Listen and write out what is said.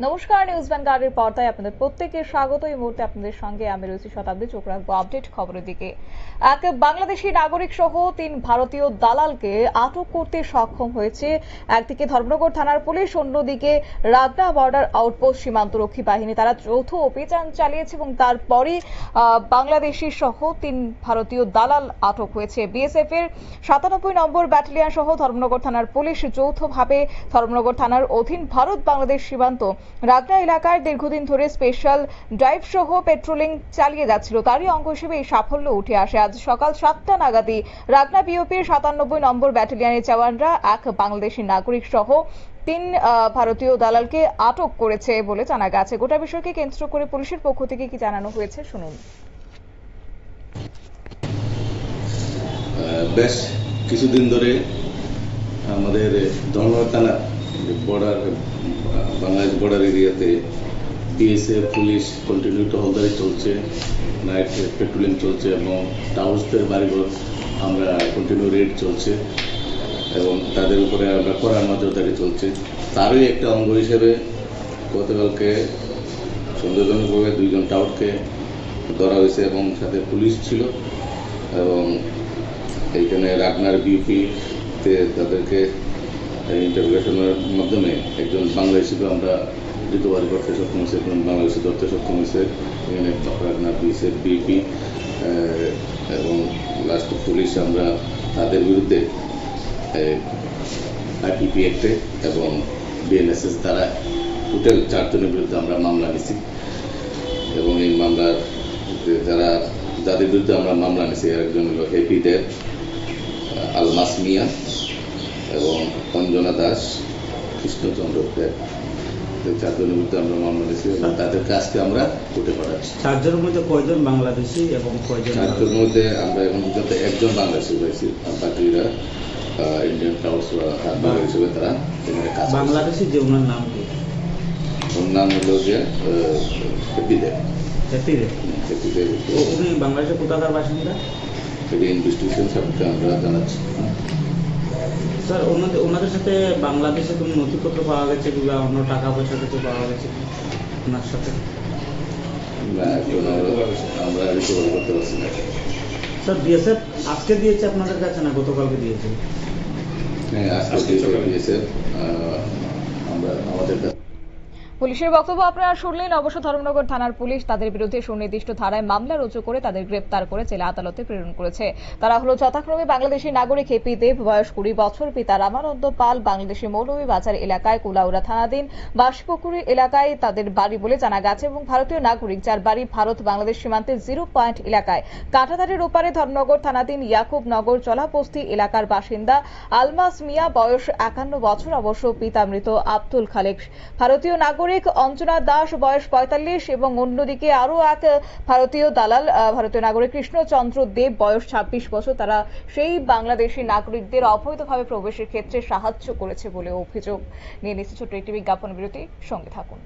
নমস্কার, নিউজ ভ্যানগার্ডের পর্দায় আপনাদের প্রত্যেককে স্বাগত। এই মুহূর্তে আপনাদের সঙ্গে আমি রয়েছি শতাব্দী। চোখ রাখবো আপডেট খবরের দিকে। এক বাংলাদেশি নাগরিক সহ 3 ভারতীয় দালালকে আটক করতে সক্ষম হয়েছে একদিকে ধর্মনগর থানার পুলিশ, অন্যদিকে রাগনা বর্ডার আউটপোস্ট সীমান্তরক্ষী বাহিনী। তারা যৌথ অভিযান চালিয়েছে এবং তারপরই বাংলাদেশি সহ 3 ভারতীয় দালাল আটক হয়েছে। বিএসএফ এর 97 নম্বর ব্যাটালিয়ন সহ ধর্মনগর থানার পুলিশ যৌথভাবে ধর্মনগর থানার অধীন ভারত বাংলাদেশ সীমান্ত রাগনা এলাকায় দীর্ঘদিন ধরে স্পেশাল ড্রাইভ সহ পেট্রোলিং চালিয়ে যাচ্ছিল। তারই অঙ্গ হিসেবে এই সাফল্য উঠে আসে। আজ সকাল 7টা নাগাদই রাগনা বিওপির 97 নম্বর ব্যাটালিয়নের জওয়ানরা এক বাংলাদেশি নাগরিক সহ 3 ভারতীয় দালালকে আটক করেছে বলে জানা গেছে। গোটা বিষয়কে কেন্দ্র করে পুলিশের পক্ষ থেকে কি জানানো হয়েছে শুনুন। বেশ কিছুদিন ধরে আমাদের ধর্মনগর থানা বর্ডার বাংলাদেশ বর্ডার এরিয়াতে বিএসএফ পুলিশ কন্টিনিউ টহলদারি চলছে, নাইট পেট্রোলিং চলছে এবং টাউসদের বাড়িঘর আমরা কন্টিনিউ রেড চলছে এবং তাদের উপরে আমরা কড়া নজরদারি চলছে। তারই একটা অঙ্গ হিসেবে গতকালকে সন্দেহজনকভাবে 2 জন টাউটকে ধরা হয়েছে এবং সাথে পুলিশ ছিল এবং এইখানে রাগনার বিউপিতে তাদেরকে ইন্টারভিউশনের মাধ্যমে একজন বাংলাদেশিকে আমরা রিকভারি করতে সক্ষম হয়েছে, একজন বাংলাদেশি ধরতে সক্ষম হয়েছে। এখানে রাগনার বিএসএফ বিউপি এবং লাস্ট পুলিশ আমরা তাদের বিরুদ্ধে আইপিপি অ্যাক্টে এবং বিএনএসএস দ্বারা টোটাল 4 জনের বিরুদ্ধে আমরা মামলা নিছি এবং এই মামলার যাদের বিরুদ্ধে আমরা মামলা নিছি একজন হল হ্যাপি দেব, আলমাস মিয়া এবং অঞ্জনা দাস, কৃষ্ণচন্দ্র দেব। 4 জনের বিরুদ্ধে আমরা মামলা নিয়েছি এবং তাদের কাজকে আমরা কোর্টে পাঠাচ্ছি। 4 জনের মধ্যে কয়জন বাংলাদেশি এবং কয়জন? 4 জনের মধ্যে আমরা এখন পর্যন্ত একজন বাংলাদেশি পাইছি, আর বাকিরা ইন্ডিয়ান টাউস বা হারবার হিসেবে তারা এখানে কাজ। বাংলাদেশি যে ওনার নাম কি? ওর নাম হলো যে হ্যাপি দেব। হ্যাপি দেব। হ্যাপি দেব উনি বাংলাদেশের কোথাকার বাসিন্দা? এটি ইনভেস্টিগেশন সাপোর্টে আমরা জানাচ্ছি। স্যার, ওনাদের সাথে বাংলাদেশে কোনো নথিপত্র পাওয়া গেছে কিংবা অন্য টাকা পয়সা কিছু পাওয়া গেছে ওনার সাথে? আমরা রিকভারি করতে পারছি না। স্যার, বিএসএফ আজকে দিয়েছে আপনাদের কাছে না গতকালকে দিয়েছে? হ্যাঁ, আজকে দিয়েছে আমরা আমাদের কাছে। পুলিশের বক্তব্য আপনারা শুনলেন। অবশ্য ধর্মনগর থানার পুলিশ তাদের বিরুদ্ধে সুনির্দিষ্ট ধারায় মামলা রুজু করে তাদের গ্রেপ্তার করে জেলা আদালতে প্রেরণ করেছে। তারা হলো যথাক্রমে বাংলাদেশি নাগরিক হেপি দেব, বয়স 20 বছর, পিতা রামানন্দ পাল, বাংলাদেশি মৌলভীবাজার এলাকায় কুলাউড়া থানাধীন বাঁশপুকুরি এলাকায় তাদের বাড়ি বলে জানা গেছে, এবং ভারতীয় নাগরিক যার বাড়ি ভারত বাংলাদেশ সীমান্তের 0 পয়েন্ট এলাকায় কাঁটাতারের ওপারে ধর্মনগর থানাধীন ইয়াকুব নগর চলাপস্তি এলাকার বাসিন্দা আলমাস মিয়া, বয়স 51 বছর, অবশ্য পিতা মৃত আব্দুল খালেক। ভারতীয় নাগরিক অঞ্জনা দাস, বয়স 45, এবং অন্যদিকে আরো এক ভারতীয় দালাল ভারতীয় নাগরিক কৃষ্ণচন্দ্র দেব, বয়স 26 বছর। তারা সেই বাংলাদেশি নাগরিকদের অবৈধভাবে প্রবেশের ক্ষেত্রে সাহায্য করেছে বলে অভিযোগ। নিয়ে নিচ্ছে ছোট্ট একটি বিজ্ঞাপন বিরতি, সঙ্গে থাকুন।